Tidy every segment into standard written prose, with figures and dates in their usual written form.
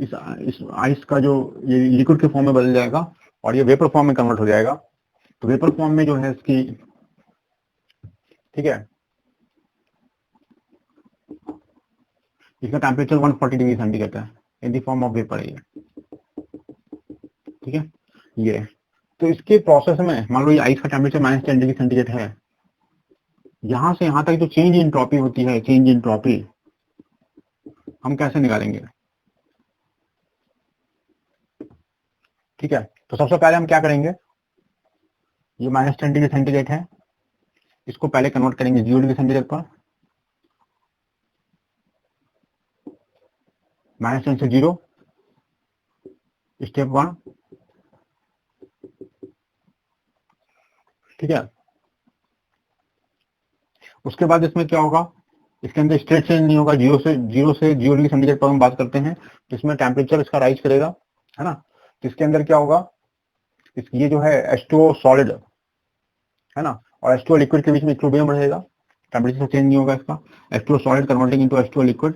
इस आइस का जो ये लिक्विड के फॉर्म में बदल जाएगा और ये वेपर फॉर्म में कन्वर्ट हो जाएगा। तो वेपर फॉर्म में जो है इसकी, ठीक है, इसका टेम्परेचर 140 डिग्री सेंटीग्रेड है in the form of vapour है, ठीक है ये। तो इसके प्रोसेस में मान लो ये आइस का टेम्परेचर -10 डिग्री सेंटीग्रेड है, यहां से यहां तक जो चेंज इन ट्रॉपी होती है, चेंज इन ट्रॉपी हम कैसे निकालेंगे? ठीक है, तो सबसे पहले हम क्या करेंगे, ये -10 डिग्री सेंटीग्रेड है, इसको पहले कन्वर्ट करेंगे 0 डिग्री सेंटीग्रेड पर, -10 से 0, स्टेप 1, ठीक है। उसके बाद इसमें क्या होगा, इसके अंदर स्टेट चेंज नहीं होगा, 0 से 0 डिग्री सेंटीग्रेड पर हम बात करते हैं, तो इसमें टेम्परेचर इसका राइज करेगा, है ना। तो इसके अंदर क्या होगा, ये जो है H2O सॉलिड है ना, और H2O लिक्विड के बीच में इक्विलिब्रियम रहेगा, टेम्परेचर चेंज नहीं होगा इसका, H2O solid converting into H2O liquid.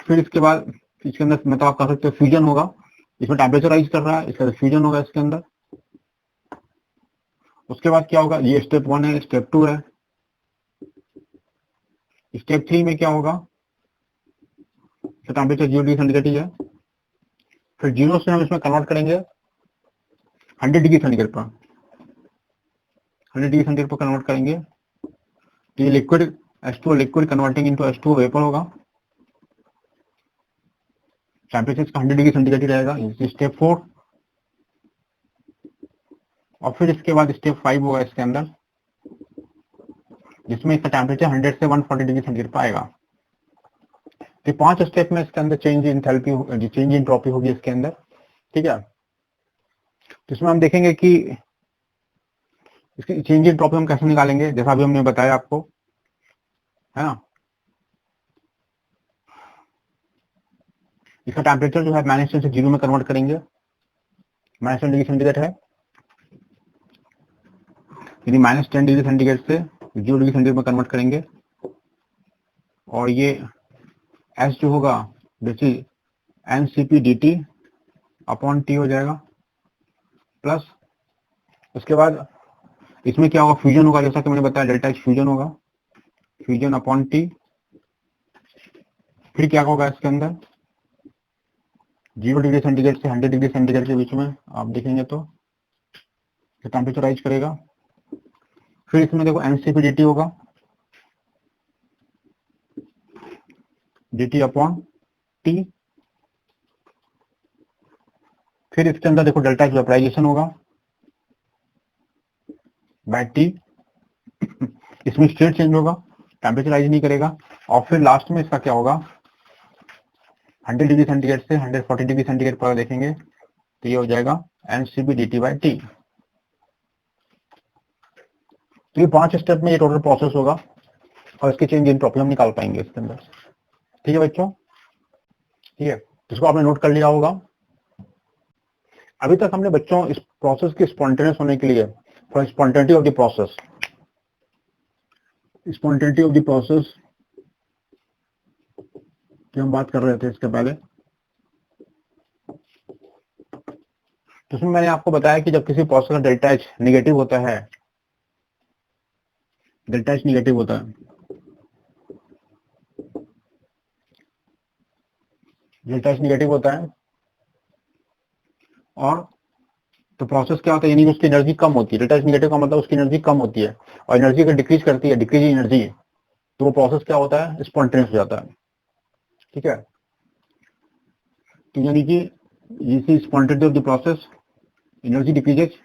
फिर इसके बाद इसके अंदर मतलब आप कह सकते हो फ्यूजन होगा, इसमें टेम्परेचर राइज कर रहा है, इसका फ्यूजन होगा इसके अंदर। उसके बाद क्या होगा, ये स्टेप 1 है, स्टेप 2 है, स्टेप 3 में क्या होगा, तो टेम्परेचर 0 डिग्री सेंटीग्रेड ही है, फिर 0 से हम इसमें कन्वर्ट करेंगे 100 डिग्री सेंटीग्रेड पर, 100 डिग्री सेंटीग्रेड पर कन्वर्ट करेंगे, तो ये liquid H2O liquid converting into H2O vapour होगा, टेम्परेचर इसका 100 डिग्री सेंटीग्रेड ही रहेगा, स्टेप 4। और फिर इसके बाद स्टेप 5 होगा इसके अंदर, जिसमें इसका टेम्परेचर 100 से 140 डिग्री सेंटीग्रेड पर आएगा। तो 5 स्टेप में इसके अंदर change in enthalpy, change in trophy होगी इसके अंदर, ठीक है। तो इसमें हम देखेंगे कि इसकी चेंज इन ट्रॉपी हम कैसे निकालेंगे, जैसा अभी हमने बताया आपको, है ना। इसका टेम्परेचर जो है -10 से 0 में कन्वर्ट करेंगे, -10 डिग्री सेंटीग्रेड है, यदि -10 डिग्री सेंटीग्रेड से 0 डिग्री सेंटीग्रेड में कन्वर्ट करेंगे, और ये एस जो होगा बेसिक NCP/dt अपॉन T हो जाएगा, प्लस उसके बाद इसमें क्या होगा, फ्यूजन होगा, जैसा कि मैंने बताया डेल्टा H फ्यूजन होगा, फ्यूजन अपॉन T। फिर क्या होगा इसके अंदर, 0 डिग्री सेंटीग्रेड से 100 डिग्री सेंटीग्रेड के बीच में आप देखेंगे तो टेम्परेचर राइज करेगा। फिर इसमें देखो NCP/dt होगा, dt अपॉन T। फिर इसके अंदर देखो डेल्टा H वेपराइजेशन होगा बाय T, इसमें स्टेट चेंज होगा, टेम्परेचर राइज नहीं करेगा। और फिर लास्ट में इसका क्या होगा, 100 डिग्री सेंटीग्रेड से 140 डिग्री सेंटीग्रेड पर देखेंगे तो ये हो जाएगा NCP/dt बाय T। तो ये 5 स्टेप में ये टोटल प्रोसेस होगा, और इसके चेंज इन ट्रॉपी हम निकाल पाएंगे इसके अंदर, ठीक है बच्चों, ठीक है। इसको आपने नोट कर लिया होगा। अभी तक हमने बच्चों इस प्रोसेस के स्पॉन्टेनियस होने के लिए, for spontaneity of the process, spontaneity of the process की हम बात कर रहे थे इसके पहले। तो उसमें मैंने आपको बताया कि जब किसी प्रोसेस का डेल्टा H निगेटिव होता है, डेल्टा H निगेटिव होता है, डेल्टा H निगेटिव होता है, और तो प्रोसेस क्या होता है, यानी कि उसकी एनर्जी कम होती है, डेल्टा H निगेटिव का मतलब उसकी एनर्जी कम होती है, और एनर्जी अगर डिक्रीज करती है, डिक्रीज एनर्जी, तो वो प्रोसेस क्या होता है, स्पॉन्टेनियस हो जाता है, ठीक है। तो यानी कि इसी spontaneity of the process, energy decreases,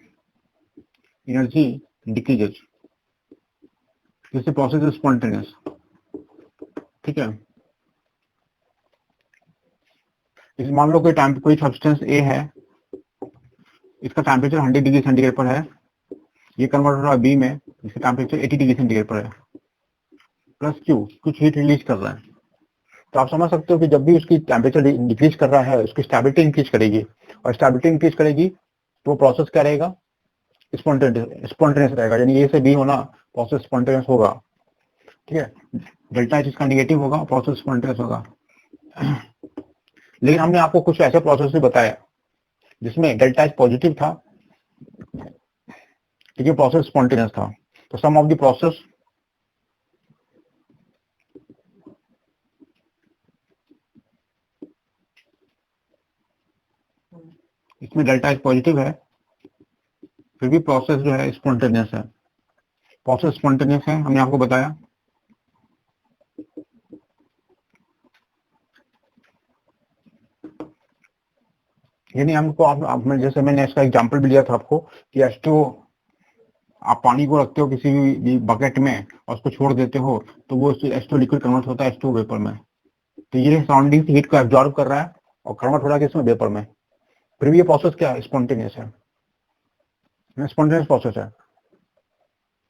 energy decreases, जैसे प्रोसेस इज स्पॉन्टेनियस, ठीक है। इस मान लो कोई सब्सटेंस A है, इसका टेम्परेचर 100 डिग्री सेंटीग्रेड पर है, ये कन्वर्ट हो रहा है B में, इसका टेम्परेचर 80 डिग्री सेंटीग्रेड पर है, प्लस Q, कुछ हीट रिलीज कर रहा है। तो आप समझ सकते हो कि जब भी उसकी टेम्परेचर डिक्रीज कर रहा है, उसकी स्टेबिलिटी इंक्रीज करेगी, और स्टेबिलिटी इंक्रीज करेगी तो वो प्रोसेस क्या रहेगा, स्पॉन्टेनियस रहेगा, यानी A से B होना प्रोसेस स्पॉन्टेनियस होगा, ठीक है। डेल्टा H इसका निगेटिव होगा, प्रोसेस स्पॉन्टेनियस होगा। लेकिन हमने आपको कुछ ऐसे प्रोसेस भी बताया जिसमें डेल्टा एच पॉजिटिव था, ठीक है, प्रोसेस स्पॉन्टेनियस था। तो सम ऑफ द प्रोसेस इसमें डेल्टा एच पॉजिटिव है, फिर भी प्रोसेस जो है स्पॉन्टेनियस है। प्रोसेस स्पॉन्टेनियस है, हमने आपको बताया। यानी हमको आप जैसे मैंने इसका एग्जांपल भी लिया था आपको कि H2O, आप पानी को रखते हो किसी भी बकेट में और उसको छोड़ देते हो तो वो H2O लिक्विड कन्वर्ट होता है H2O वेपर में। तो ये सराउंडिंग की हीट को एब्जॉर्ब कर रहा है और कन्वर्ट हो रहा है इसमें वेपर में। फिर भी ये प्रोसेस क्या है? स्पॉन्टेनियस है, स्पॉन्टेनियस प्रोसेस है,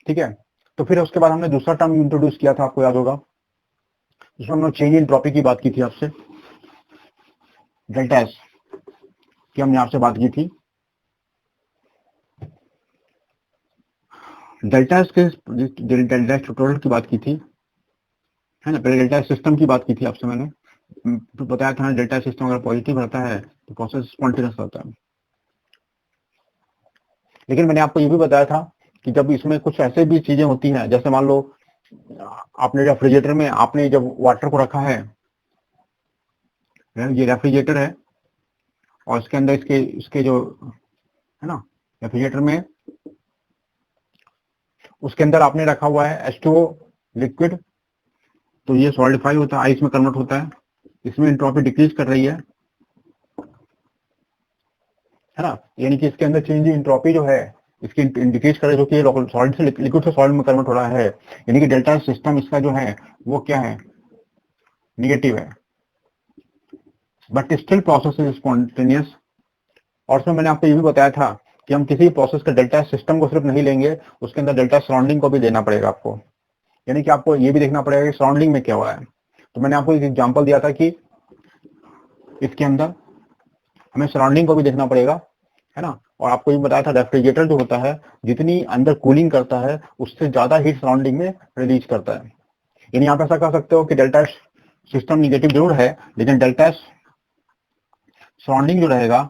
ठीक है। तो फिर उसके बाद हमने दूसरा टर्म इंट्रोड्यूस किया था, आपको याद होगा, जिसमें हमने चेंज इन एंट्रोपी की बात की थी आपसे, डेल्टा एस की हमने आपसे बात की थी। डेल्टा एस के डेल्टा एस टोटल की बात की थी, है ना। पहले डेल्टा सिस्टम की बात की थी आपसे मैंने, तो बताया था ना डेल्टा सिस्टम अगर पॉजिटिव रहता है तो प्रोसेस स्पॉन्टेनियस रहता है। लेकिन मैंने आपको ये भी बताया था कि जब इसमें कुछ ऐसे भी चीजें होती हैं, जैसे मान लो आपने रेफ्रिजरेटर में आपने जब वाटर को रखा है, ये रेफ्रिजरेटर है और इसके अंदर इसके इसके जो है ना रेफ्रिजरेटर में, उसके अंदर आपने रखा हुआ है H2O लिक्विड, तो ये सॉलिडिफाई होता है, आइस में कन्वर्ट होता है, इसमें एंट्रोपी डिक्रीज कर रही है ना। यानी कि इसके अंदर चेंज इन एंट्रोपी जो है इसकी इंडिकेट करे, जो कि सॉलिड से लिक्विड से सॉलिड में कन्वर्ट हो रहा है। यानी कि डेल्टा सिस्टम इसका जो है वो क्या है? निगेटिव है, but still process is spontaneous. और उसमें मैंने आपको ये भी बताया था कि हम किसी प्रोसेस के डेल्टा सिस्टम को सिर्फ नहीं लेंगे, उसके अंदर डेल्टा सराउंडिंग को भी देना पड़ेगा आपको। यानी कि आपको ये भी देखना पड़ेगा कि सराउंडिंग में क्या हुआ है। तो मैंने आपको एक एग्जांपल दिया था कि इसके अंदर हमें सराउंडिंग को भी देखना पड़ेगा, है ना। और आपको ये बताया था रेफ्रिजरेटर जो होता है जितनी अंदर कूलिंग करता है उससे ज्यादा हीट सराउंडिंग में रिलीज करता है। यानी आप ऐसा कह सकते हो कि डेल्टा सिस्टम निगेटिव जरूर है, लेकिन डेल्टा सराउंडिंग जो रहेगा,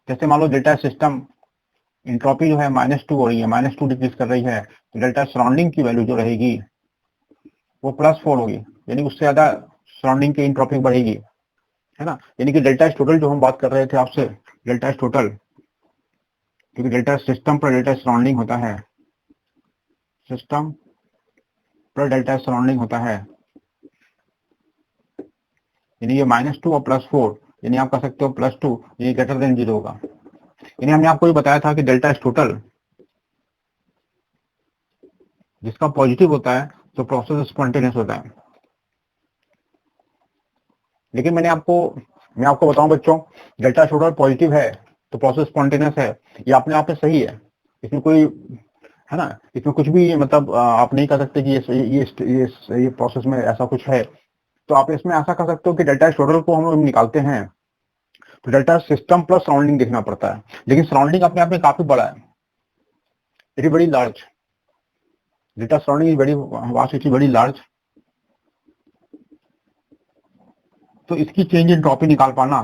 जैसे मान लो डेल्टा सिस्टम इंट्रोपी जो है -2 हो रही है, -2 डिक्रीज कर रही है, तो डेल्टा सराउंडिंग की वैल्यू जो रहेगी वो +4 होगी, यानी उससे ज्यादा सराउंडिंग की इंट्रोपी बढ़ेगी, है ना। यानी कि डेल्टा टोटल जो हम बात कर रहे थे आपसे, डेल्टा टोटल, क्योंकि डेल्टा सिस्टम पर डेल्टा सराउंडिंग होता है, सिस्टम पर डेल्टा सराउंडिंग होता है, यानी ये -2 और +4, यानी आप कह सकते हो +2, ये ग्रेटर देन 0 होगा। यानी हमने आपको ये बताया था कि डेल्टा टोटल जिसका पॉजिटिव होता है तो प्रोसेस स्पॉन्टेनियस होता है। लेकिन मैं आपको बताऊं बच्चों, डेल्टा टोटल पॉजिटिव है तो प्रोसेस स्पॉन्टेनियस है, ये अपने आप में सही है, इसमें कोई, है ना, इसमें कुछ भी मतलब आप नहीं कह सकते कि ये प्रोसेस में ऐसा कुछ है। तो आप इसमें ऐसा कर सकते हो कि डेल्टा टोटल को हम लोग निकालते हैं तो डेल्टा सिस्टम प्लस सराउंडिंग देखना पड़ता है, लेकिन सराउंडिंग अपने आप में काफी बड़ा है, it is very large, delta surrounding is very vast, it is very large. तो इसकी चेंज इन ट्रॉपी निकाल पाना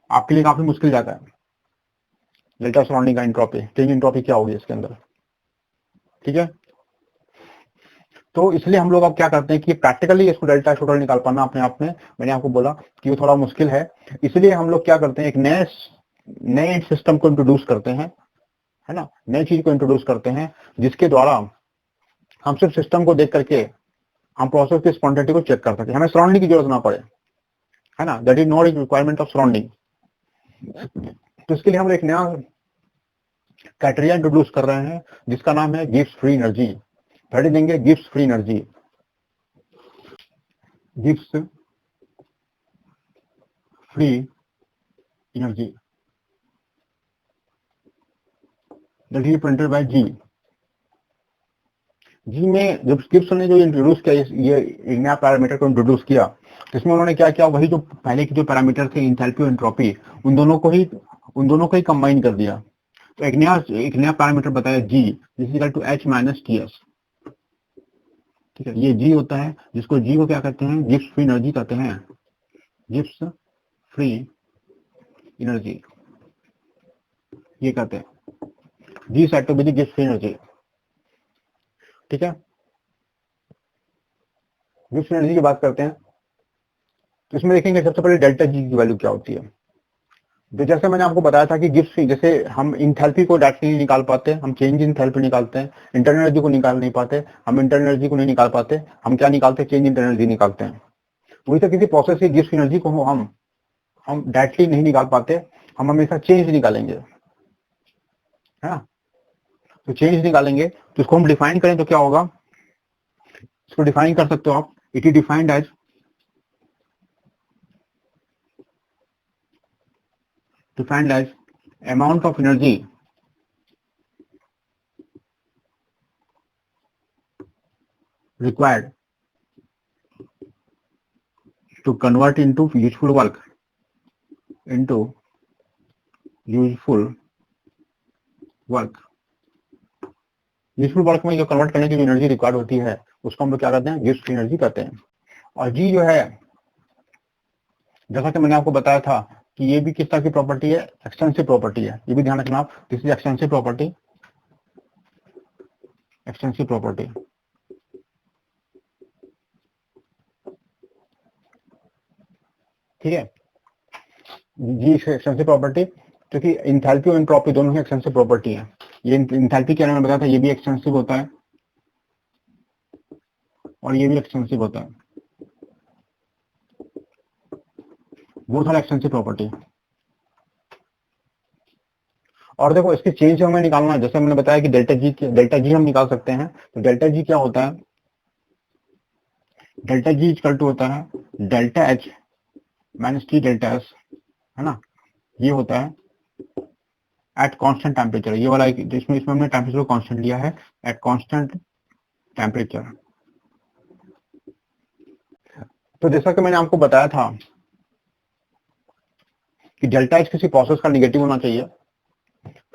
आपके लिए काफी मुश्किल जाता है। डेल्टा सराउंडिंग का एंट्रोपी, चेंज एंट्रोपी क्या होगी इसके अंदर, ठीक है। तो इसलिए हम लोग अब क्या करते हैं कि प्रैक्टिकली इसको डेल्टा टोटल निकाल पाना अपने आप में, मैंने आपको बोला कि वो थोड़ा मुश्किल है। इसलिए हम लोग क्या करते हैं, एक नए सिस्टम को इंट्रोड्यूस करते हैं, है ना, नई चीज को इंट्रोड्यूस करते हैं जिसके द्वारा हम सिर्फ सिस्टम को देख करके हम प्रोसेस की स्पॉन्टेनिटी को चेक कर सके, हमें सराउंडिंग की जरूरत ना पड़े, है ना। That is not requirement of surrounding. तो इसके लिए हम एक नया क्राइटेरिया इंट्रोड्यूस कर रहे हैं जिसका नाम है गिब्स फ्री एनर्जी। पढ़ देंगे Gibbs free energy, Gibbs free energy, that is printed by G. G में जब गिब्स ने जो इंट्रोड्यूस किया, ये एक नया पैरामीटर को इंट्रोड्यूस किया, तो इसमें उन्होंने क्या किया, वही जो पहले के जो पैरामीटर थे इंथैल्पी और एंट्रोपी, उन दोनों को ही कंबाइन कर दिया। तो एक नया पैरामीटर बताया G, this is equal to H - TS। ठीक है, ये जी होता है, जिसको जी को क्या कहते हैं, गिब्स फ्री एनर्जी कहते हैं, गिब्स फ्री एनर्जी ये कहते हैं, G set to be the Gibbs free energy. ठीक है, गिब्स फ्री एनर्जी की बात करते हैं तो इसमें देखेंगे सबसे पहले डेल्टा जी की वैल्यू क्या होती है। तो जैसे मैंने आपको बताया था कि गिब्स फ्री, जैसे हम इंथैल्पी को डायरेक्टली नहीं निकाल पाते, हम चेंज इन एंथैल्पी निकालते हैं, इंटरनल एनर्जी को निकाल नहीं पाते, हम इंटरनल एनर्जी को नहीं निकाल पाते, हम क्या निकालते हैं, चेंज इन एनर्जी निकालते हैं। वही तो किसी प्रोसेस की गिब्स एनर्जी को हम डायरेक्टली नहीं निकाल पाते, हम हमेशा चेंज निकालेंगे, है ना। तो चेंज निकालेंगे तो इसको हम डिफाइन करें तो क्या होगा, इसको डिफाइन कर सकते हो आप, it is defined as amount of energy required to convert into useful work useful work में जो कन्वर्ट करने की जो एनर्जी रिक्वायर्ड होती है उसको हम लोग क्या कहते हैं, गिब्स एनर्जी कहते हैं। और जी जो है, जैसा कि मैंने आपको बताया था कि ये भी किस तरह की प्रॉपर्टी है, एक्सटेंसिव प्रॉपर्टी है, ये भी ध्यान रखना आप, this is extensive property, extensive property. ठीक है, जी एक्सटेंसिव प्रॉपर्टी, क्योंकि इंथैल्पी और एंट्रोपी दोनों ही एक्सटेंसिव प्रॉपर्टी है। ये इंथैल्पी क्या मैंने बताया था, ये भी एक्सटेंसिव होता है और ये भी एक्सटेंसिव होता है, बोथ आर एक्सटेंसिव प्रॉपर्टी। और देखो इसके चेंज हमें निकालना है, जैसे मैंने बताया कि डेल्टा जी हम निकाल सकते हैं। तो डेल्टा जी क्या होता है, डेल्टा जी इक्वल टू होता है delta H minus T delta S, है ना। ये होता है एट कांस्टेंट टेम्परेचर, ये वाला जिसमें इसमें हमने टेम्परेचर को कांस्टेंट लिया है, एट कांस्टेंट टेम्परेचर। तो जैसा कि मैंने आपको बताया था कि डेल्टा एच किसी प्रोसेस का निगेटिव होना चाहिए।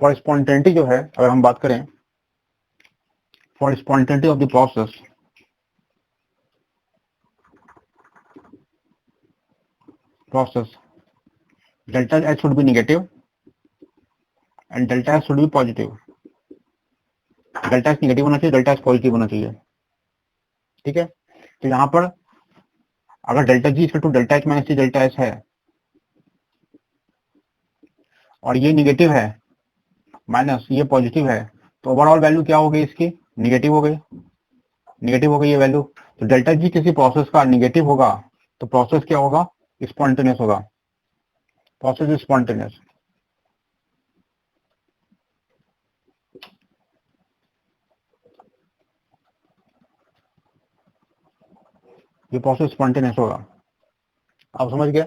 फॉर स्पॉन्टेनिटी जो है, अगर हम बात करें for spontaneity of the process delta H should B negative and delta S should B positive. Delta S negative होना चाहिए, डेल्टा एस पॉजिटिव होना चाहिए। ठीक है, तो यहाँ पर अगर delta G equal to delta H minus T delta S है और ये निगेटिव है माइनस ये पॉजिटिव है, तो ओवरऑल वैल्यू क्या हो गई इसकी, निगेटिव हो गई, निगेटिव हो गई ये वैल्यू। तो डेल्टा जी किसी प्रोसेस का निगेटिव होगा तो प्रोसेस क्या होगा, स्पॉन्टेनियस होगा, प्रोसेस इज स्पॉन्टेनियस। ये प्रोसेस स्पॉन्टेनियस होगा। आप समझ गए,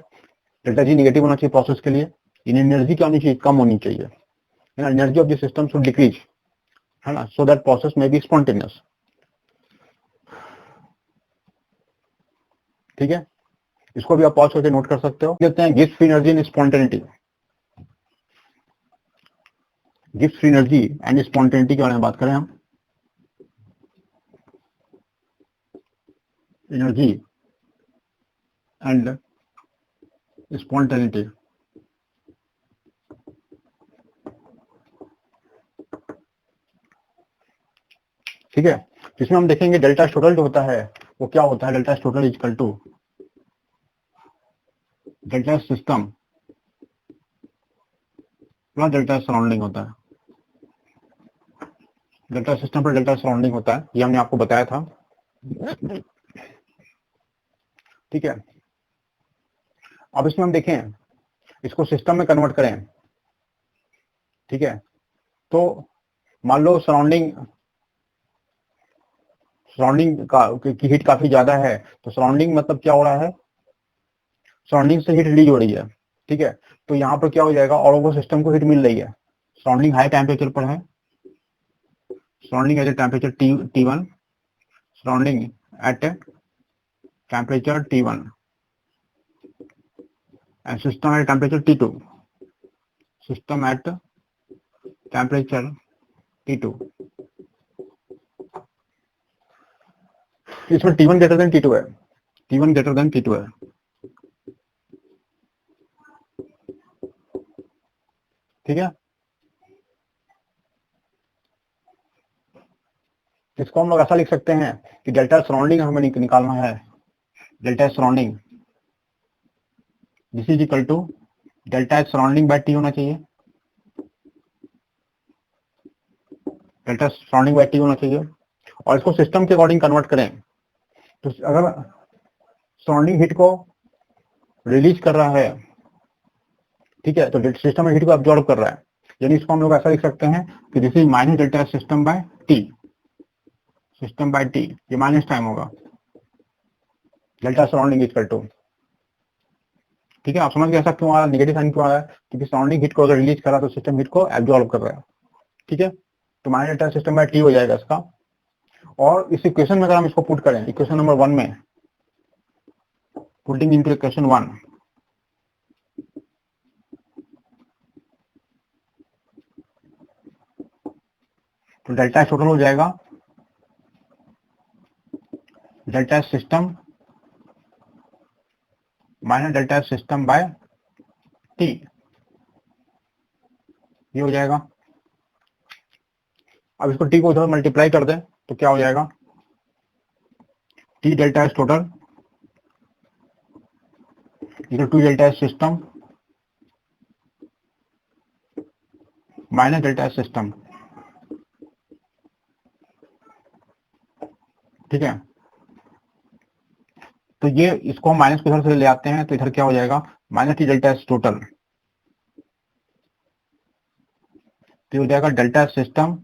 डेल्टा जी निगेटिव होना चाहिए प्रोसेस के लिए, इन एनर्जी क्या होनी चाहिए, कम होनी चाहिए, है ना, energy of the system should decrease, है ना, सो दैट प्रोसेस में बी स्पॉन्टेनियस। ठीक है, इसको भी आप पॉज करके नोट कर सकते हो। कहते हैं Gibbs free energy and spontaneity, Gibbs free energy and spontaneity के बारे में बात करें हम, एनर्जी एंड स्पॉन्टेनिटी। ठीक है, जिसमें हम देखेंगे डेल्टा टोटल जो होता है वो क्या होता है, delta total equal to delta system plus delta surrounding होता है। डेल्टा सिस्टम पर डेल्टा सराउंडिंग होता है, ये हमने आपको बताया था। ठीक है, अब इसमें हम देखें, इसको सिस्टम में कन्वर्ट करें। ठीक है, तो मान लो सराउंडिंग सराउंडिंग की हीट काफी ज्यादा है, तो सराउंडिंग मतलब क्या हो रहा है, सराउंडिंग से हीट रिलीज हो रही है। ठीक है, तो यहाँ पर क्या हो जाएगा, और वो सिस्टम को हीट मिल रही है, सराउंडिंग हाई टेम्परेचर पर है, surrounding at temperature T1, surrounding at temperature T1 and system at temperature T2, system at temperature T2। इसमें T1 ग्रेटर देन T2 है, T1 ग्रेटर देन T2 है, ठीक है। इसको हम लोग ऐसा लिख सकते हैं कि डेल्टा सराउंडिंग हमें निकालना है, delta surrounding this is equal to delta surrounding by T होना चाहिए, डेल्टा सराउंडिंग बाय टी होना चाहिए। और इसको सिस्टम के अकॉर्डिंग कन्वर्ट करें तो अगर सराउंडिंग हीट को रिलीज कर रहा है, ठीक है, तो सिस्टम में हीट को अब्जॉर्ब कर रहा है, यानी इसको हम लोग ऐसा लिख सकते हैं कि this is minus delta system by T, system by T, ये माइनस टाइम होगा, डेल्टा सराउंडिंग इक्वल टू, ठीक है। आप समझ गए ऐसा क्यों आया, नेगेटिव साइन क्यों आया, क्योंकि सराउंडिंग हीट को अगर रिलीज कर रहा है तो सिस्टम हीट को एब्जॉर्ब कर रहा है, ठीक है। तो minus delta system by T हो जाएगा इसका। और इस इक्वेशन में अगर हम इसको पुट करें, इक्वेशन नंबर 1 में, पुटिंग इनटू इक्वेशन 1, तो डेल्टा टोटल हो जाएगा delta system minus delta system by T, ये हो जाएगा। अब इसको टी को उधर मल्टीप्लाई कर दें तो क्या हो जाएगा, T delta S total equal to delta S system minus delta S system, ठीक है। तो ये इसको हम माइनस को इधर से ले आते हैं तो इधर क्या हो जाएगा, minus T delta S total, तो हो जाएगा delta system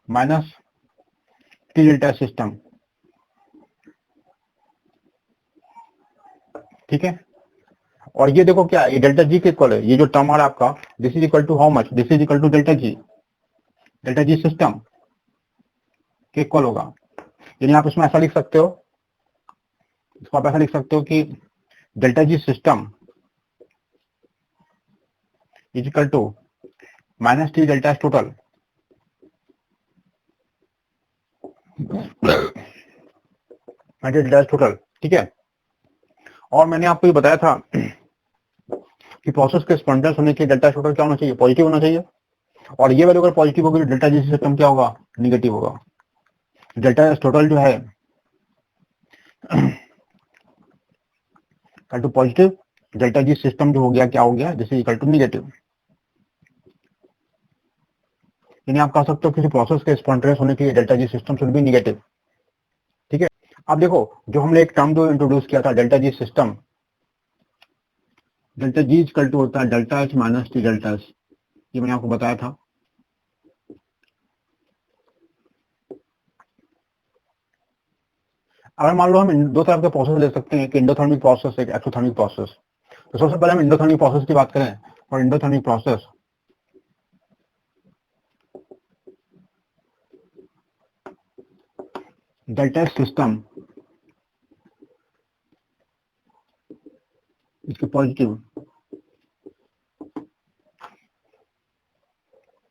minus T delta system, ठीक है। और ये देखो क्या, ये डेल्टा जी के इक्वल है, ये जो टर्म आ रहा है आपका, this is equal to how much, this is equal to delta G system के इक्वल होगा। यानी आप इसमें ऐसा लिख सकते हो, इसको आप ऐसा लिख सकते हो कि delta G system is equal to minus T delta S total, delta S total, ठीक है। और मैंने आपको ये बताया था कि प्रोसेस के स्पॉन्टेनियस होने के डेल्टा टोटल क्या होना चाहिए, पॉजिटिव होना चाहिए। और ये वैल्यू अगर पॉजिटिव होगी तो डेल्टा जी सिस्टम क्या होगा, निगेटिव होगा। डेल्टा एस टोटल जो है equal to positive, delta G system जो हो गया क्या हो गया, this is equal to negative. यानी आप कह सकते हो किसी प्रोसेस के स्पॉन्टेनियस होने के लिए delta G system should be negative, ठीक है। अब देखो जो हमने एक टर्म जो इंट्रोड्यूस किया था delta G system, delta G equal to होता है delta H minus T delta S, ये मैंने आपको बताया था। अगर मान लो हम दो तरह के प्रोसेस ले सकते हैं, एक एंडोथर्मिक प्रोसेस, एक एक्सोथर्मिक प्रोसेस। तो सबसे पहले हम एंडोथर्मिक प्रोसेस की बात करें, और एंडोथर्मिक प्रोसेस डेल्टा सिस्टम इसके positive,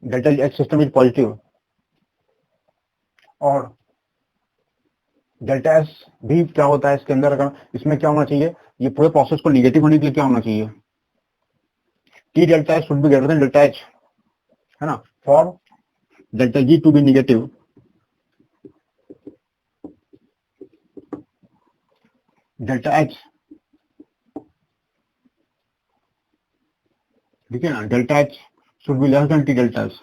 delta H system is positive, और डेल्टा एस भी क्या होता है इसके अंदर, अगर इसमें क्या होना चाहिए, ये पूरे प्रोसेस को निगेटिव होने के लिए क्या होना चाहिए, T delta S should be greater than delta H, है ना। For delta G to be negative, delta H, ठीक है ना, delta H should be less than T delta S.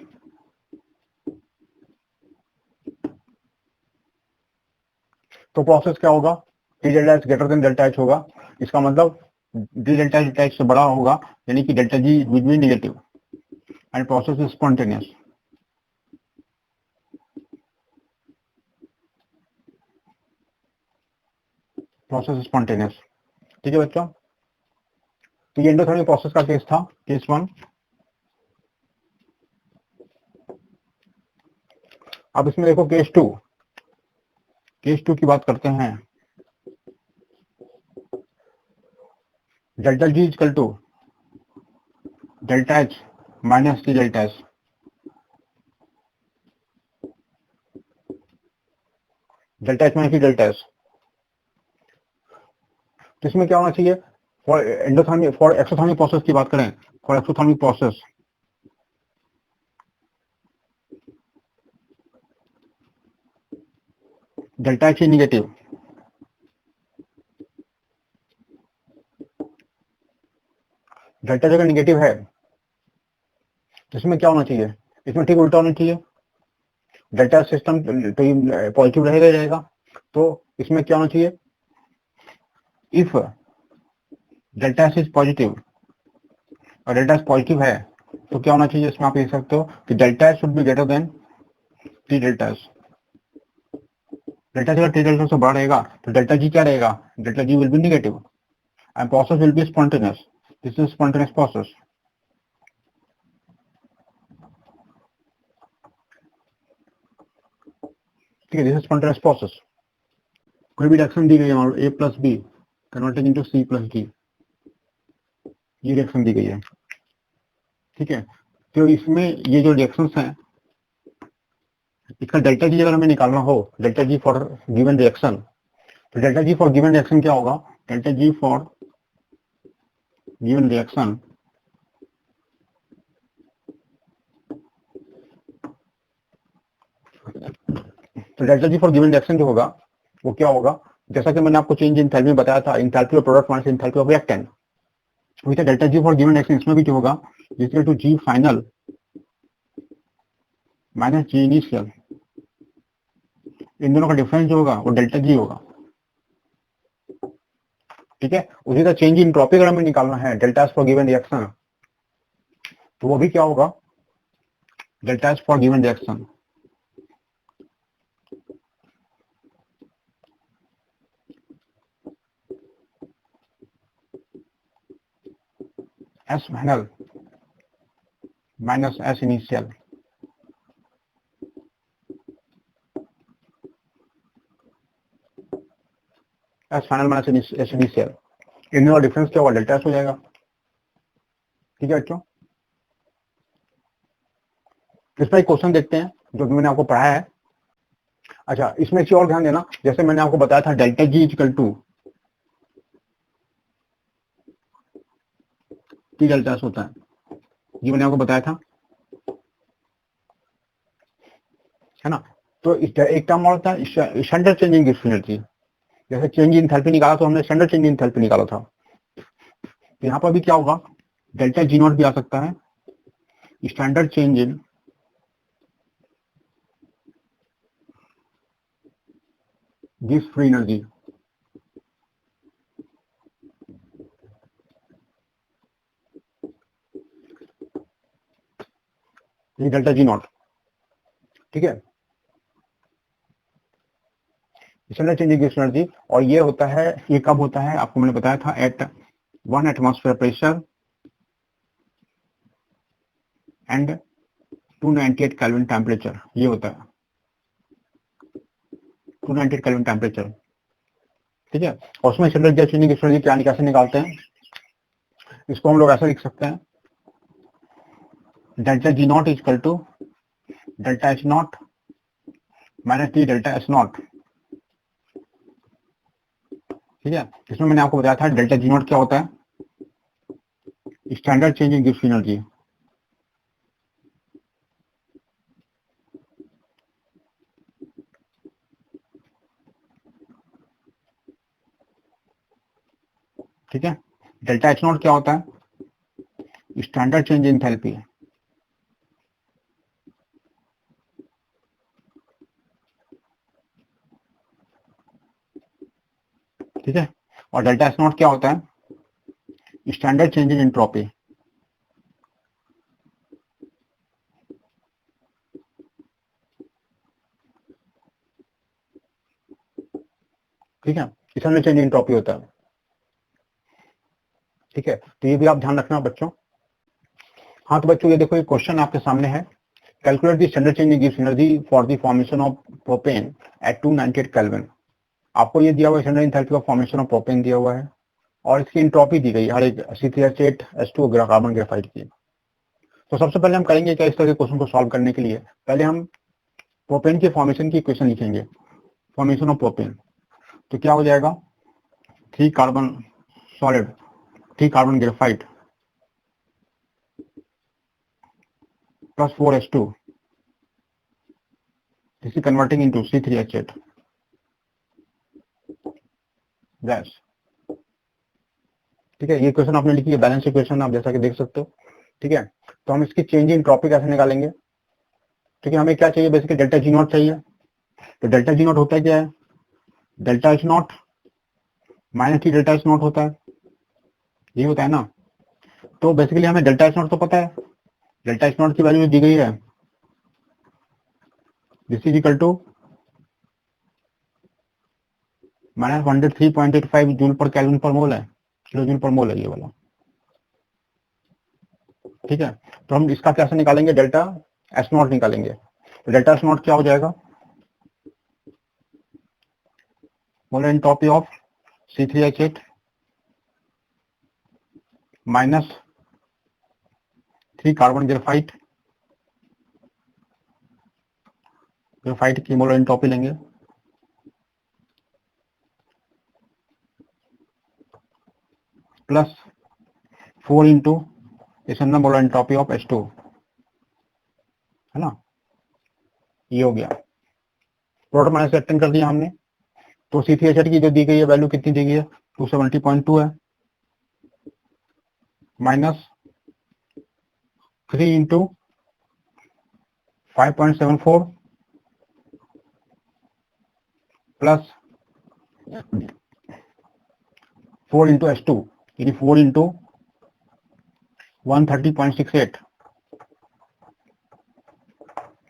तो प्रोसेस क्या होगा, T delta H greater than delta H होगा, इसका मतलब डी डेल्टा एच से बड़ा होगा, यानी कि delta ji will be negative and process is spontaneous, process spontaneous, ठीक है बच्चों। तो ये एंडोथर्मिक प्रोसेस का केस था, केस 1। अब इसमें देखो केस 2, केस 2 की बात करते हैं। Delta G equal to delta H minus T delta S, delta H minus delta S. तो इसमें क्या होना चाहिए, for endothermic, for exothermic process की बात करें, for exothermic process delta H negative, delta H अगर निगेटिव है तो इसमें क्या होना चाहिए, इसमें ठीक उल्टा होना चाहिए, डेल्टा सिस्टम तो पॉजिटिव रहेगा ही रहेगा, तो इसमें क्या होना चाहिए, if delta S is positive और डेल्टा एस पॉजिटिव है तो क्या होना चाहिए, इसमें आप देख सकते हो कि delta S should be greater then T delta S. Delta अगर टी डेल्टा से बड़ा रहेगा तो डेल्टा जी क्या रहेगा, delta G will be negative and process will be spontaneous, this is spontaneous process. ठीक है, दिस इज स्पॉन्टेनियस प्रोसेस। कोई भी रिएक्शन दी गई है और A plus B converting into C plus D, ये रिएक्शन दी गई है। ठीक है, तो इसमें ये जो रिएक्शंस हैं इसका डेल्टा जी अगर हमें निकालना हो, delta G for given reaction, तो delta G for given reaction क्या होगा, delta G for given reaction तो delta G for given reaction जो होगा वो क्या होगा, जैसा कि मैंने आपको चेंज इन एंथैल्पी में बताया था, enthalpy of product minus enthalpy of reactant, वही था delta G for given reaction, इसमें भी जो होगा equal to G final minus G initial, इन दोनों का डिफरेंस जो होगा वो डेल्टा जी होगा। ठीक है, उसी का चेंज इन एंट्रोपी अगर हमें निकालना है delta S for given reaction, तो वो भी क्या होगा, delta S for given reaction S final minus S initial, S final minus S initial, इन दोनों डिफरेंस क्या होगा, डेल्टा एस हो जाएगा। ठीक है बच्चों, इसमें एक क्वेश्चन देखते हैं जो कि मैंने आपको पढ़ाया है। अच्छा, इसमें एक चीज और ध्यान देना, जैसे मैंने आपको बताया था delta G equal to T delta S होता है, ये मैंने आपको बताया था, है ना। तो एक टर्म और था स्टैंडर्ड चेंजिंग एनर्जी, जैसे चेंज इन एंथैल्पी निकाला तो हमने स्टैंडर्ड चेंज इन एंथैल्पी निकाला था, तो यहाँ पर भी क्या होगा, डेल्टा जी नॉट भी आ सकता है, standard change in gives free energy, ये डेल्टा जी नॉट। ठीक है, standard change in gives energy, और ये होता है, ये कब होता है आपको मैंने बताया था, at 1 atmosphere pressure and 298 kelvin temperature, ये होता है 298 केल्विन टेम्परेचर। ठीक है, और उसमें स्टैंडर्ड गैस चेंजिंग एनर्जी क्या कैसे निकालते हैं, इसको हम लोग ऐसा लिख सकते हैं, delta G naught equal to delta H naught minus T delta S naught. ठीक है, इसमें मैंने आपको बताया था डेल्टा जी नॉट क्या होता है, standard change in gives energy. ठीक है, डेल्टा एच नॉट क्या होता है, स्टैंडर्ड चेंज इन एंथैल्पी। ठीक है, और डेल्टा एस नॉट क्या होता है, स्टैंडर्ड चेंज इन एंट्रोपी। ठीक है, स्टैंडर्ड चेंज इन एंट्रोपी होता है। ठीक है, तो ये भी आप ध्यान रखना बच्चों। हाँ तो बच्चों ये देखो, ये क्वेश्चन आपके सामने है, calculate the standard change in gives energy for the formation of propane at 298 kelvin. आपको ये दिया हुआ है standard enthalpy of formation of propane दिया हुआ है, और इसकी एंट्रोपी दी गई हर एक C3H8H2 कार्बन ग्रेफाइट की। तो सबसे पहले हम करेंगे क्या, इस तरह के क्वेश्चन को सॉल्व करने के लिए पहले हम प्रोपेन के फॉर्मेशन की इक्वेशन लिखेंगे। Formation of propane. तो क्या हो जाएगा, 3 carbon solid, 3 carbon graphite plus 4H2, this is converting into C3H8 gas. ठीक है, ये क्वेश्चन आपने लिखी है, बैलेंस इक्वेशन आप जैसा कि देख सकते हो। ठीक है, तो हम इसकी चेंज इन ट्रॉपी कैसे निकालेंगे। ठीक है, हमें क्या चाहिए, बेसिकली डेल्टा जी नॉट चाहिए। तो डेल्टा जी नॉट होता है क्या है, delta H naught minus T delta H not होता है, ये होता है ना। तो बेसिकली हमें डेल्टा एच नॉट तो पता है, डेल्टा एच नॉट की वैल्यू दी गई है, this is equal to minus 103.85 joule per kelvin per mole है, किलो जूल पर मोल है ये वाला। ठीक है, तो हम इसका कैसे निकालेंगे, डेल्टा एच नॉट निकालेंगे। तो डेल्टा एच नॉट क्या हो जाएगा, molar entropy of C3H8 minus 3 carbon graphite, graphite की मोलर एंट्रोपी लेंगे प्लस 4 इंटू इस अंदर मोलर एंट्रोपी ऑफ H2, है ना, ये हो गया। प्रोडक्ट माइनस रिएक्टेंट कर दिया हमने। तो C3H8 की जो दी गई है वैल्यू कितनी दी गई है, 270.2 है, minus 3 into 5.74 plus 4 into H2, यानी 4 इंटू 130.68,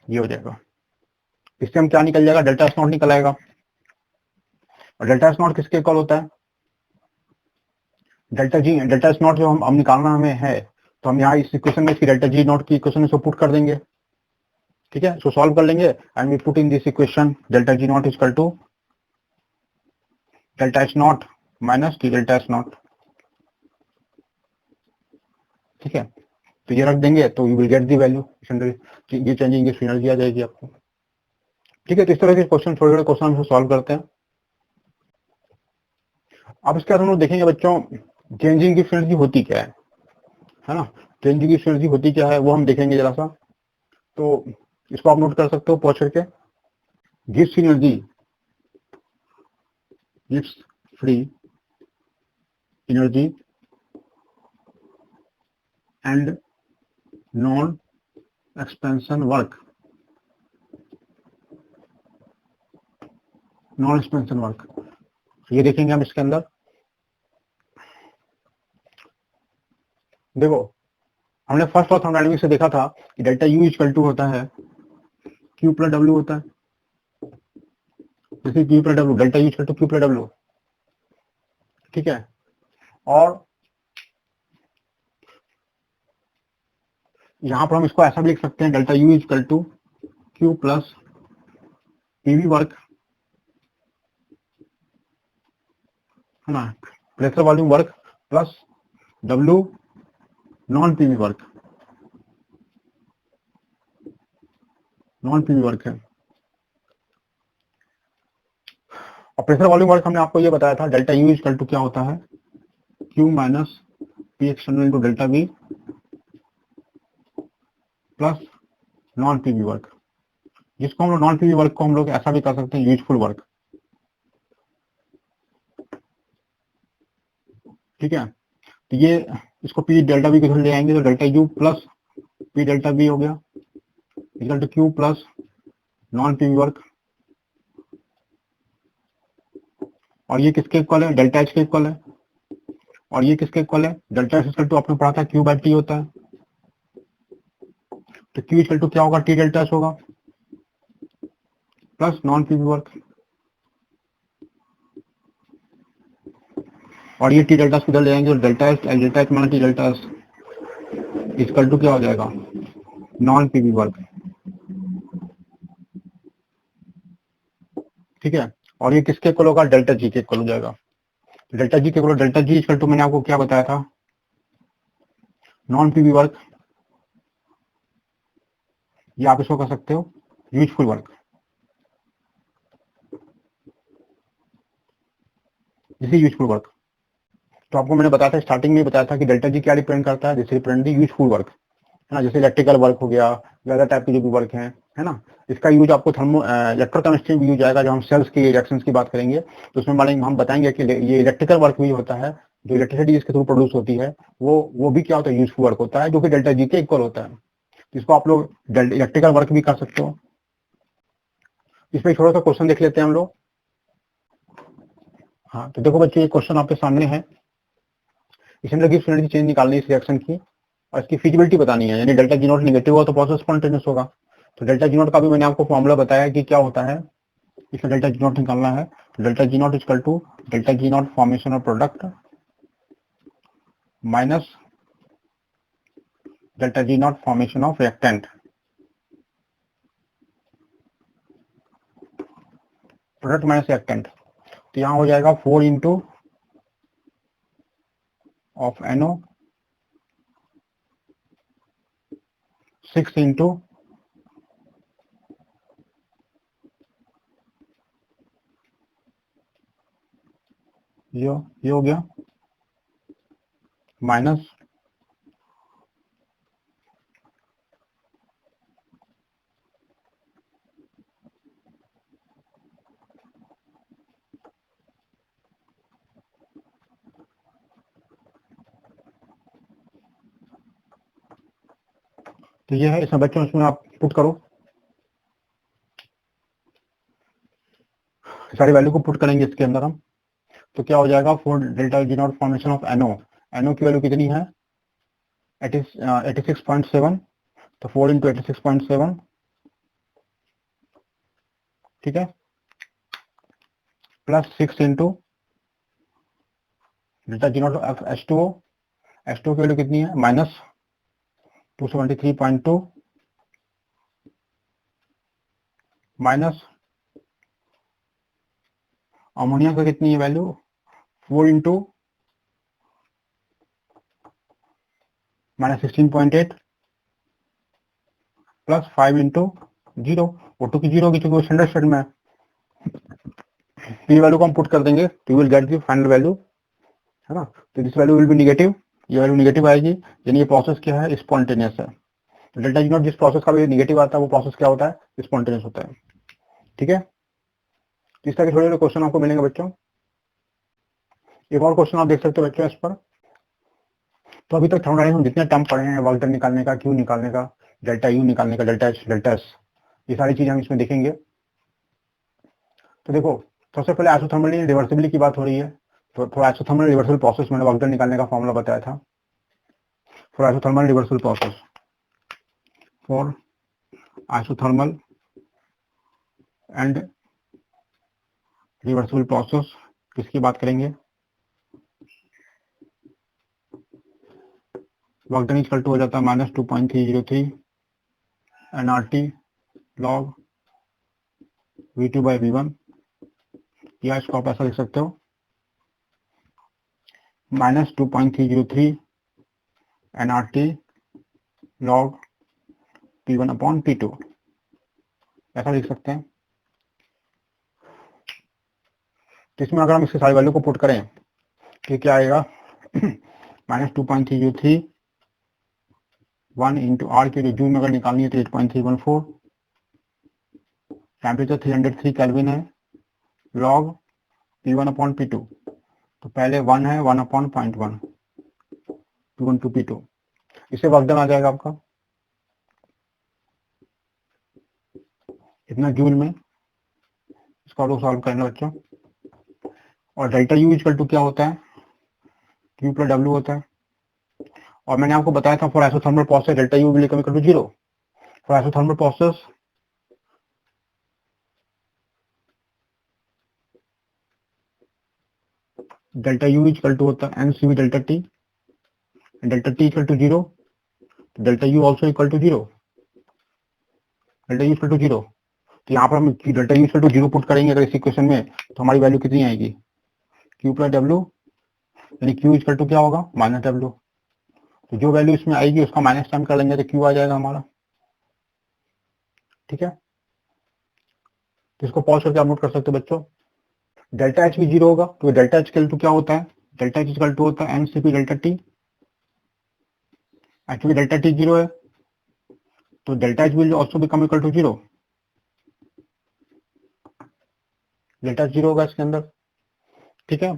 ये हो जाएगा। इससे हम क्या निकल जाएगा, डेल्टा एस नॉट निकल आएगा। और डेल्टा एस नॉट किसके इक्वल होता है, delta ji, delta S not जो हम निकालना हमें है, तो हम यहाँ इस इक्वेशन में इसकी डेल्टा जी नॉट की इक्वेशन इसको पुट कर देंगे। ठीक है, इसको सॉल्व कर लेंगे and we put in this equation delta G naught equal to delta H naught minus T delta S naught. ठीक है, तो ये रख देंगे तो you will get the value, ये चेंजिंग की एनर्जी आ जाएगी आपको। ठीक है, तो इस तरह के क्वेश्चन, थोड़े थोड़े क्वेश्चन हम सॉल्व करते हैं। अब इसके बाद हम लोग देखेंगे बच्चों, चेंजिंग की एनर्जी होती क्या है ना, चेंजिंग की एनर्जी होती क्या है वो हम देखेंगे जरा सा। तो इसको आप नोट कर सकते हो पहुंच करके, gives energy, gives free energy and non expansion work, non expansion work, ये देखेंगे हम इसके अंदर। देखो, हमने फर्स्ट और थर्मोडायनामिक्स से देखा था कि डेल्टा यू इक्वल टू होता है क्यू प्लस डब्ल्यू होता है, जैसे Q plus W, delta U equal to Q plus W. ठीक है, और यहां पर हम इसको ऐसा भी लिख सकते हैं, delta U equal to Q plus PV work, है ना, pressure volume work plus W non PV work, non PV work है। और प्रेशर वॉल्यूम वर्क हमने आपको ये बताया था, डेल्टा यू इक्वल टू क्या होता है, Q minus P external into delta we plus non PV work, जिसको हम लोग नॉन पीवी वर्क को हम लोग ऐसा भी कर सकते हैं, यूजफुल वर्क। ठीक है, तो ये इसको पी डेल्टा वी के ले आएंगे तो delta U plus P delta V हो गया equal to Q plus non PV work, और ये किसके इक्वल है, डेल्टा एच के इक्वल है। और ये किसके इक्वल है, डेल्टा एच इक्वल टू आपने पढ़ा था क्यू बाई टी होता है, तो क्यू इक्वल टू क्या होगा, टी डेल्टा एच होगा प्लस नॉन पीवी वर्क, और ये टी डेल्टा एच किधर ले आएंगे, तो डेल्टा एच माना T delta H equal to क्या हो जाएगा, नॉन पीवी वर्क। ठीक है, और ये किसके इक्वल होगा, डेल्टा जी के इक्वल हो जाएगा। डेल्टा जी के equal, delta G equal to मैंने आपको क्या बताया था, नॉन पीवी वर्क, ये आप इसको कर सकते हो useful work. This is useful work. तो आपको मैंने बताया था, स्टार्टिंग में बताया था कि डेल्टा जी क्या रिप्रेजेंट करता है, this represent the useful work, है ना, जैसे इलेक्ट्रिकल वर्क हो गया या अदर टाइप के जो भी वर्क है ना। इसका यूज आपको थर्मो इलेक्ट्रोकेमिस्ट्री में यूज आएगा, जब हम सेल्स की रिएक्शंस की बात करेंगे तो उसमें मानेंगे, हम बताएंगे कि ये इलेक्ट्रिकल वर्क भी होता है, जो इलेक्ट्रिसिटी जिसके थ्रू प्रोड्यूस होती है वो भी क्या होता है, यूजफुल वर्क होता है, जो कि डेल्टा जी के इक्वल होता है। इसको आप लोग इलेक्ट्रिकल वर्क भी कर सकते हो। इसमें थोड़ा सा क्वेश्चन देख लेते हैं हम लोग। हाँ, तो देखो बच्चे, ये क्वेश्चन आपके सामने है, इसमें गिब्स एनर्जी चेंज निकालनी है इस रिएक्शन की और इसकी फिजिबिलिटी बतानी है, यानी डेल्टा जी नॉट निगेटिव हुआ तो प्रोसेस स्पॉन्टेनियस होगा। तो डेल्टा जी नॉट का भी मैंने आपको फॉर्मूला बताया कि क्या होता है, इसमें डेल्टा जी नॉट निकालना है। Delta G naught equal to delta G naught formation of product minus delta G naught formation of reactant, product minus reactant. तो यहाँ हो जाएगा 4 इंटू ऑफ NO 6 इंटू ये हो गया माइनस तो ये है। इसमें बच्चों, इसमें आप पुट करो, सारी वैल्यू को पुट करेंगे इसके अंदर हम। तो क्या हो जाएगा, 4 delta G naught formation of NO, NO की वैल्यू कितनी है 86.7, तो 4 इंटू 86.7, ठीक है, plus 6 into delta G not of H2O, H2O की वैल्यू कितनी है माइनस 273.2 माइनस अमोनिया का कितनी है value 4 into minus 16.8 plus 5 into 0, O2 की 0 होगी क्योंकि वो स्टैंडर्ड स्टेट में है। ये वैल्यू को हम पुट कर देंगे तो you will get the final value, है ना। तो this value will be negative, ये वैल्यू निगेटिव आएगी, यानी ये प्रोसेस क्या है, स्पॉन्टेनियस है। तो डेल्टा जी नॉट जिस प्रोसेस का भी निगेटिव आता है वो प्रोसेस क्या होता है, स्पॉन्टेनियस होता है, ठीक है। तो इस तरह के थोड़े थोड़े क्वेश्चन आपको मिलेंगे बच्चों। एक और क्वेश्चन आप देख सकते हो बच्चों इस पर। तो अभी तक थर्मोडायनामिक्स में जितने टर्म पढ़े हैं, वर्क डन निकालने का, क्यू निकालने का, डेल्टा यू निकालने का, डेल्टा एच, डेल्टा एस, ये सारी चीजें हम इसमें देखेंगे। तो देखो, सबसे पहले आइसोथर्मल रिवर्सिबिलिटी की बात हो रही है। तो फॉर आइसोथर्मल रिवर्सिबल प्रोसेस मैंने वर्क डन निकालने का फॉर्मूला बताया था। For isothermal reversible process, for isothermal and reversible process किसकी बात करेंगे, वर्क डन इक्वल टू हो जाता है minus 2.303 NRT log V2 by V1, या इसको आप ऐसा लिख सकते हो minus 2.303 NRT log P1 upon P2, ऐसा लिख सकते हैं। तो इसमें अगर हम इसके सारी वैल्यू को पुट करें तो क्या आएगा माइनस 2.303 1 इंटू आर की जूल में अगर निकालनी है तो 8.314, टेम्परेचर 303 केल्विन है, लॉग P1 अपॉन P2, तो पहले 1 है 1 अपॉन 0.1 P1 टू P2, इससे वर्क डन आ जाएगा आपका इतना जूल में। इसका तो सॉल्व करना बच्चों। और डेल्टा यू इक्वल टू क्या होता है, Q प्लस W होता है। और मैंने आपको बताया था for isothermal process delta U will equal to 0। For isothermal process delta U equal to होता है NCV delta T, delta T equal to 0, delta U also equal to 0, delta U equal to 0। तो यहाँ पर हम delta U equal to 0 put करेंगे अगर इस equation में, तो हमारी वैल्यू कितनी आएगी, Q प्लस W, यानी Q इक्वल टू क्या होगा माइनस W। तो जो वैल्यू इसमें आएगी उसका माइनस टाइम कर लेंगे तो Q आ जाएगा हमारा, ठीक है। तो इसको पॉज करके आप नोट कर सकते हो बच्चों। डेल्टा एच भी जीरो होगा, तो डेल्टा एच इक्वल टू क्या होता है, डेल्टा एच इक्वल टू होता है MCP delta T. Actually delta T zero है, तो delta H will also become equal to zero, delta H zero होगा इसके अंदर। ठीक है,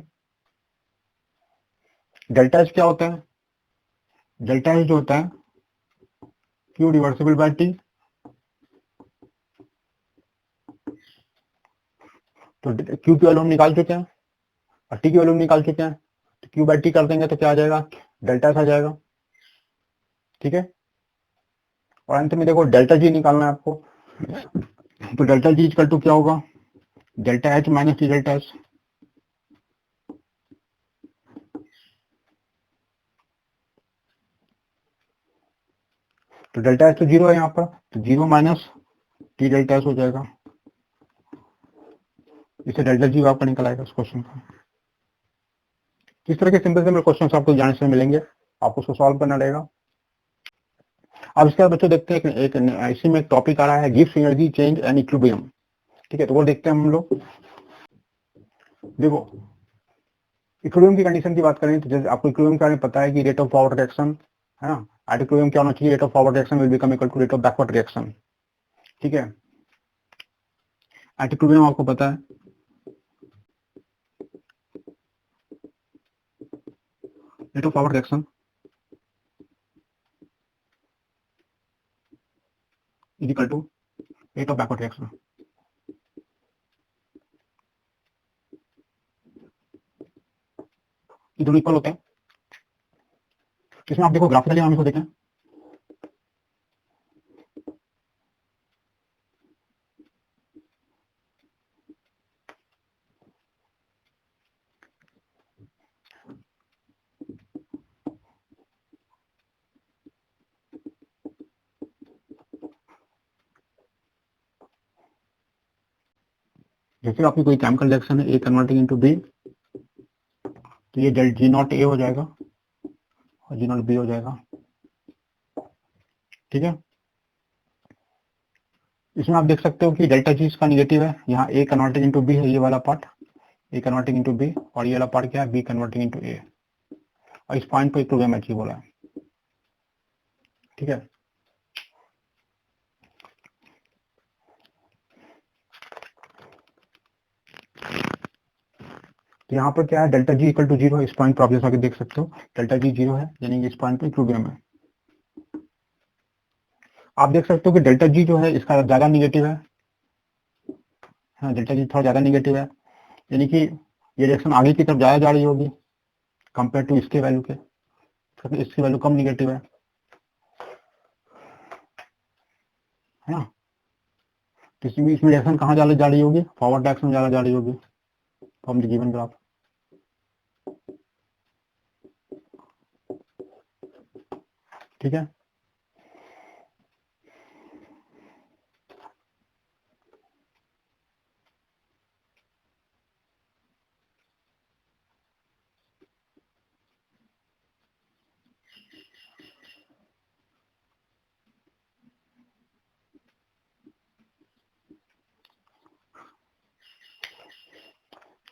डेल्टा एच क्या होता है, डेल्टा एच जो होता है क्यू रिवर्सिबल बाय टी। तो क्यू की वैल्यू हम निकाल चुके हैं और टी की वैल्यू निकाल चुके हैं, तो क्यू बाय टी कर देंगे तो क्या आ जाएगा, डेल्टा एस आ जाएगा। ठीक है, और अंत में देखो डेल्टा जी निकालना है आपको, तो डेल्टा जी इक्वल टू क्या होगा, delta H minus T delta S. तो डेल्टा एस तो जीरो है यहाँ पर, तो zero minus T delta S हो जाएगा, इससे डेल्टा जी आपका निकल आएगा इस क्वेश्चन का। किस तरह के सिंपल सिंपल क्वेश्चन आपको जानने से मिलेंगे, आपको उसको सॉल्व करना रहेगा। अब इसके बाद बच्चों देखते हैं एक इसी में एक टॉपिक आ रहा है gives energy change and equilibrium. ठीक है, तो वो देखते हैं हम लोग। देखो इक्विलिब्रियम की कंडीशन की बात करें तो जैसे आपको इक्विलिब्रियम के बारे में पता है कि रेट ऑफ फॉरवर्ड रिएक्शन है ना, एट इक्विलिब्रियम क्या होना चाहिए, rate of forward reaction will become equal to rate of backward reaction. ठीक है, एट इक्विलिब्रियम आपको पता है rate of forward reaction is equal to rate of backward reaction. ये दोनों इक्वल होते हैं। इसमें आप देखो ग्राफिकली हम इसको देखें, जैसे आपकी कोई केमिकल रिएक्शन है ए कन्वर्टिंग इनटू बी, तो ये डेल्टा जी नॉट ए हो जाएगा और जी नॉट बी हो जाएगा। ठीक है, इसमें आप देख सकते हो कि डेल्टा जी इसका निगेटिव है, यहाँ ए कन्वर्टिंग इनटू बी है ये वाला पार्ट, ए कन्वर्टिंग इनटू बी, और ये वाला पार्ट क्या है, बी कन्वर्टिंग इनटू ए, और इस पॉइंट पे इक्विलिब्रियम अचीव हो रहा है। ठीक है, तो यहाँ पर क्या है, delta G equal to zero है, इस पॉइंट पर आप जैसा कि देख सकते हो डेल्टा जी जीरो है, यानी कि इस पॉइंट पे इक्विलिब्रियम है। आप देख सकते हो कि डेल्टा जी जो है इसका ज्यादा निगेटिव है, हाँ डेल्टा जी थोड़ा ज्यादा निगेटिव है, यानी कि ये रिएक्शन आगे की तरफ ज्यादा जा रही होगी कंपेयर टू इसके वैल्यू के, क्योंकि इसकी वैल्यू कम निगेटिव है ना। तो इसमें रिएक्शन कहाँ जा रही होगी, फॉरवर्ड डायरेक्शन में ज्यादा जा रही होगी फ्रॉम द गिवन ग्राफ। ठीक है,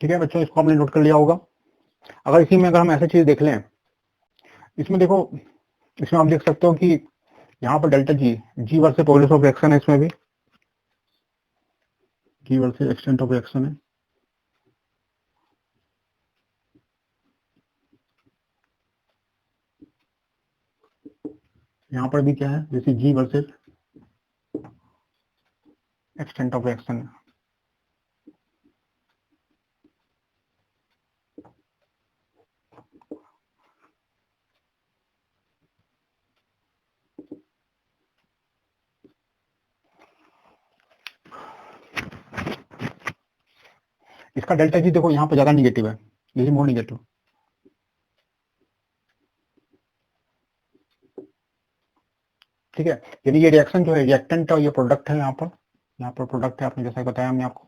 ठीक है बच्चों, इसको आपने नोट कर लिया होगा। अगर इसी में अगर हम ऐसे चीज देख लें, इसमें देखो, इसमें आप देख सकते हो कि यहाँ पर delta G, G versus progress of reaction है, इसमें भी G versus extent of reaction है। यहाँ पर भी क्या है, जैसे G versus extent of reaction है। इसका डेल्टा जी देखो यहाँ पर ज्यादा निगेटिव है, ये मोर निगेटिव। ठीक है, यानी ये रिएक्शन जो है रिएक्टेंट और ये प्रोडक्ट है, यहाँ पर प्रोडक्ट है, आपने जैसा बताया हमने आपको।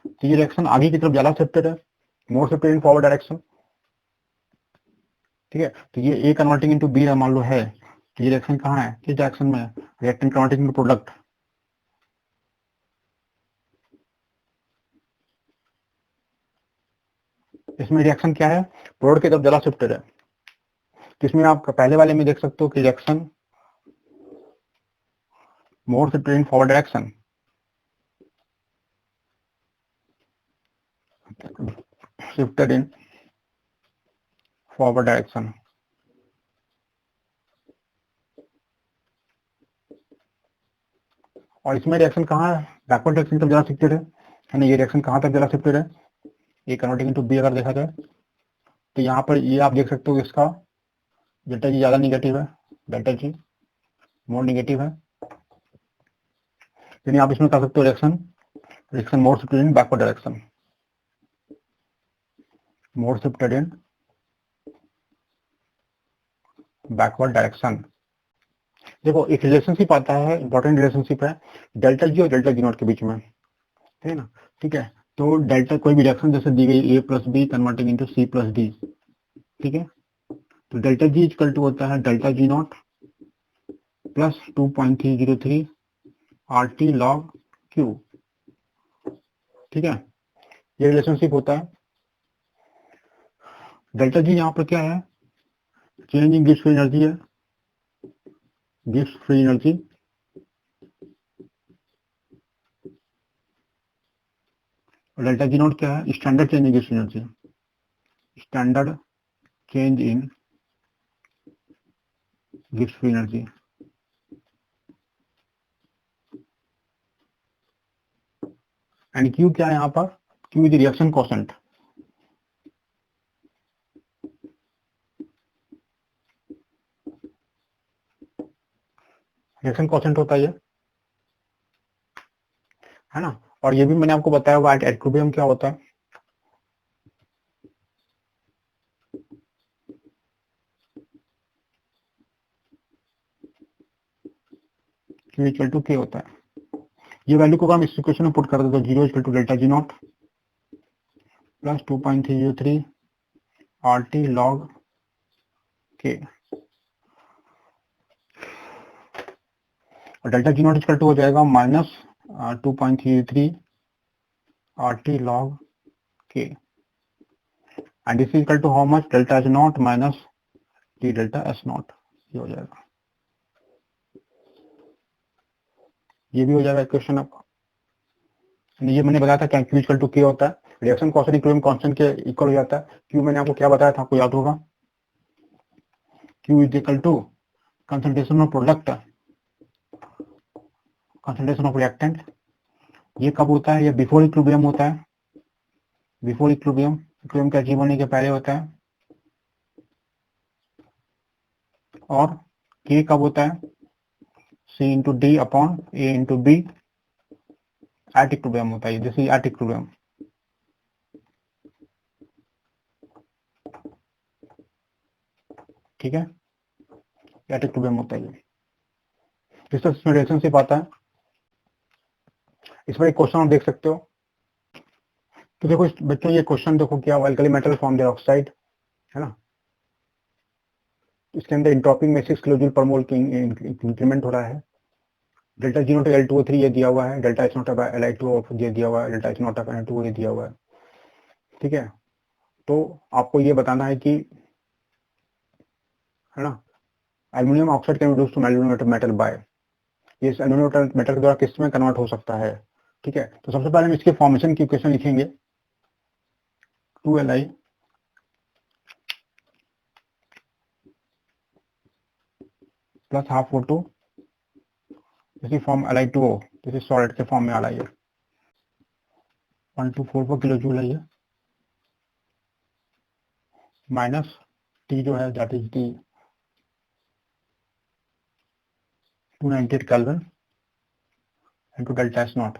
तो ये रिएक्शन आगे की तरफ ज्यादा शिफ्टेड है, मोर शिफ्टेड इन फॉरवर्ड डायरेक्शन। ठीक है, तो ये ए कन्वर्टिंग इनटू बी मान लो है, तो ये रिएक्शन कहाँ है, किस डायरेक्शन में है, रिएक्टेंट कन्वर्टिंग इनटू प्रोडक्ट। इसमें रिएक्शन क्या है, प्रोडक्ट की तरफ ज्यादा शिफ्टेड है। तो इसमें आप पहले वाले में देख सकते हो कि reaction more shifted in forward direction, shifted in forward direction. और इसमें रिएक्शन कहाँ है, बैकवर्ड डायरेक्शन की तरफ ज्यादा शिफ्टेड है ना। ये रिएक्शन कहाँ तक ज्यादा शिफ्टेड है, ये कन्वर्टिंग इनटू बी अगर देखा जाए तो यहाँ पर ये आप देख सकते हो इसका डेल्टा जी ज्यादा निगेटिव है, डेल्टा जी मोर निगेटिव है। यानी आप इसमें कर सकते हो reaction, reaction more shifted in backward direction, more shifted in backward direction. देखो एक रिलेशनशिप आता है, इंपॉर्टेंट रिलेशनशिप है डेल्टा जी और डेल्टा जी नॉट के बीच में, है ना। ठीक है, तो डेल्टा कोई भी रिएक्शन जैसे दी गई A plus B converting into C plus D, ठीक है। तो डेल्टा जी इक्वल टू होता है delta G naught plus 2.303 R T log Q, ठीक है। ये रिलेशनशिप होता है। डेल्टा जी यहाँ पर क्या है, change in Gibbs free energy है, Gibbs free energy. Delta G naught क्या है, standard change in Gibbs free energy, standard change in Gibbs free energy. And Q क्या है यहाँ पर, Q is reaction quotient. Reaction quotient होता है ये, है ना। और ये भी मैंने आपको बताया होगा एक्विलिब्रियम क्या होता है। Q इक्वल टू के होता है। ये वैल्यू को हम इस इक्वेशन में पुट कर देते हैं, zero equal to delta G naught plus 2.303 R T log K, और delta G naught equal to हो जाएगा minus 2.303 R T log K, and this equal to how much, delta H naught minus T delta S naught, ये हो जाएगा, ये भी हो जाएगा इक्वेशन आपका। ये मैंने बताया था क्या क्यू इक्वल टू के होता है, रिएक्शन कॉन्स्टेंट इक्विलिब्रियम कांस्टेंट के इक्वल हो जाता है। क्यू मैंने आपको क्या बताया था, आपको याद होगा, Q is equal to concentration of product, concentration of reactant. ये कब होता है, ये बिफोर इक्विलिब्रियम होता है, बिफोर इक्विलिब्रियम, इक्विलिब्रियम के अचीव होने के पहले होता है। और के कब होता है, C into D upon A into B at equilibrium होता है, जैसे एट इक्विलिब्रियम, ठीक है, एट इक्विलिब्रियम होता है ये। इसमें रिलेशनशिप आता है। इसमें एक क्वेश्चन आप देख सकते हो, तो देखो बच्चों ये क्वेश्चन देखो क्या, alkali metal form their oxide, है ना। इसके अंदर इंट्रोपी में 6 किलो जूल पर मोल की इंक्रीमेंट हो रहा है। डेल्टा जी नॉट L2O3 ये दिया हुआ है, डेल्टा एच नॉट Li2O ये दिया हुआ है, डेल्टा एच नॉट Na2O ये दिया हुआ है, ठीक है। तो आपको ये बताना है कि, है ना, aluminium oxide can reduce to aluminium metal by, ये एल्यूमिनियम मेटल के द्वारा किस में कन्वर्ट हो सकता है, ठीक है। तो सबसे पहले हम इसके फॉर्मेशन की इक्वेशन लिखेंगे, 2Li प्लस हाफ O2, इसी फॉर्म Li2O, जैसे सॉलिड के फॉर्म में आ रहा है, 1244 किलो जूल है ये, माइनस टी जो है that is the 298 kelvin into delta S not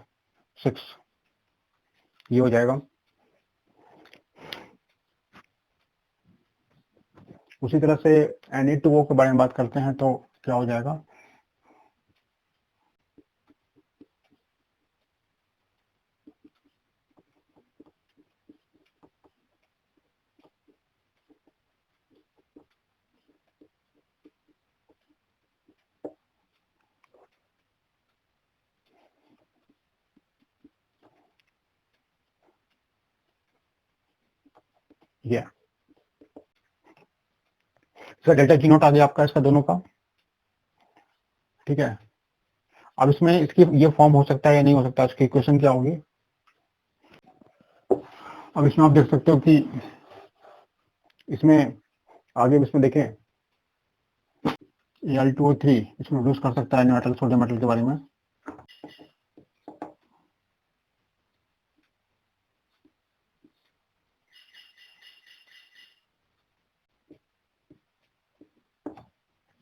6, ये हो जाएगा। उसी तरह से Na2O के बारे में बात करते हैं तो क्या हो जाएगा, ये सर डेल्टा जी नॉट आ गया आपका इसका दोनों का, ठीक है। अब इसमें इसकी ये फॉर्म हो सकता है या नहीं हो सकता, इसकी इक्वेशन क्या होगी। अब इसमें आप देख सकते हो कि इसमें आगे इसमें देखें Al2O3 इसमें रिड्यूस कर सकता है मेटल सोडियम मेटल के बारे में।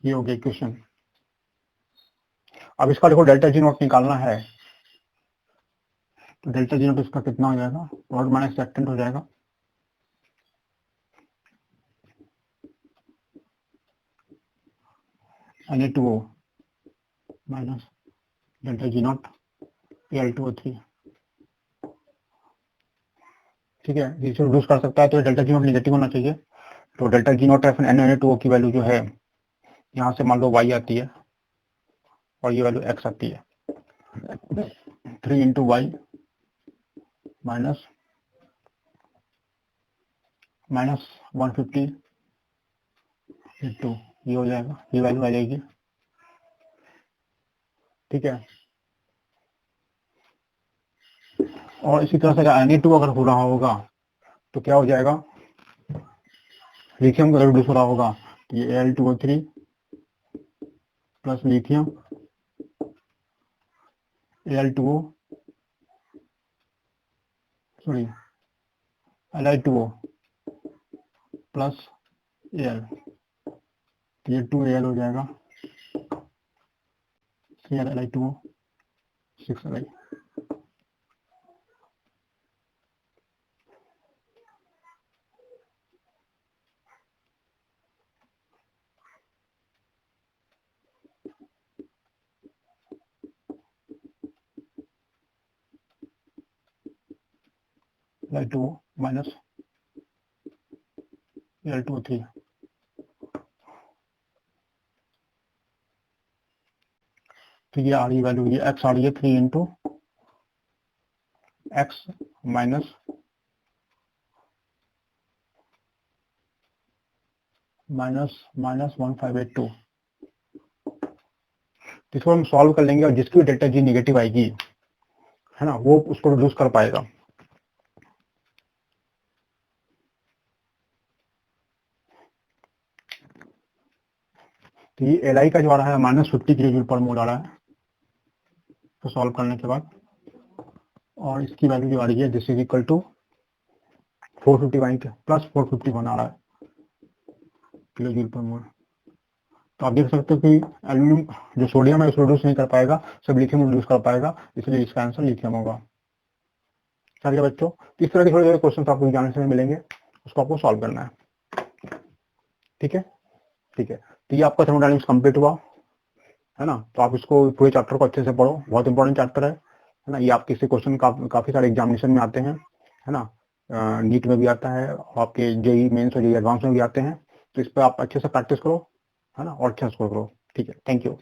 ये हो गया इक्वेशन। अब इसका देखो डेल्टा जी नॉट निकालना है, तो डेल्टा जी नॉट इसका कितना हो जाएगा, प्रोडक्ट माइनस रिएक्टेंट हो जाएगा। Na2O minus delta G not Al2O3, ठीक है। इसे रिड्यूस कर सकता है तो डेल्टा जी नॉट नेगेटिव होना चाहिए। तो डेल्टा जी नॉट Na2O की वैल्यू जो है यहाँ से मान लो y आती है और ये वैल्यू x आती है, 3 इंटू वाई माइनस 150 इंटू ये हो जाएगा, ये वैल्यू आ जाएगी, ठीक है। और इसी तरह से अगर Na2 अगर हो रहा होगा तो क्या हो जाएगा, लिथियम का रिड्यूस हो रहा होगा तो ये Al2O3 plus lithium Al2O sorry Li2O plus Al, ये 2Al हो जाएगा, 3Al Li2O 6Li। Li2O minus Al2O3, तो ये आ रही वैल्यू, ये x आ रही है 3 इंटू एक्स माइनस माइनस 1582। इसको हम सॉल्व कर लेंगे और जिसकी डेल्टा जी नेगेटिव आएगी है ना, वो उसको रिड्यूस कर पाएगा। तो ये एल आई का जो आ रहा है -50 किलो जूल पर मोल आ रहा है तो सॉल्व करने के बाद, और इसकी वैल्यू जो आ रही है this is equal to 451 plus 451 आ रहा है किलो जूल पर मोल। तो आप देख सकते हो कि एल्यूमिनियम जो सोडियम है उसको रिड्यूस नहीं कर पाएगा, सब लिथियम रिड्यूस कर पाएगा, इसलिए इसका आंसर लिथियम होगा। चलिए बच्चों, इस तरह के थोड़े क्वेश्चन आपको एग्जामिनेशन में मिलेंगे, उसको आपको सॉल्व करना है, ठीक है। ठीक है, तो ये आपका थर्मोडायनामिक्स कंप्लीट हुआ है ना। तो आप इसको पूरे चैप्टर को अच्छे से पढ़ो, बहुत इंपॉर्टेंट चैप्टर है ना। ये आपके से क्वेश्चन काफी सारे एग्जामिनेशन में आते हैं है ना, नीट में भी आता है, आपके जेई मेंस और जेई एडवांस में भी आते हैं। तो इस पर आप अच्छे से प्रैक्टिस करो है ना, और अच्छा स्कोर करो, ठीक है। Thank you.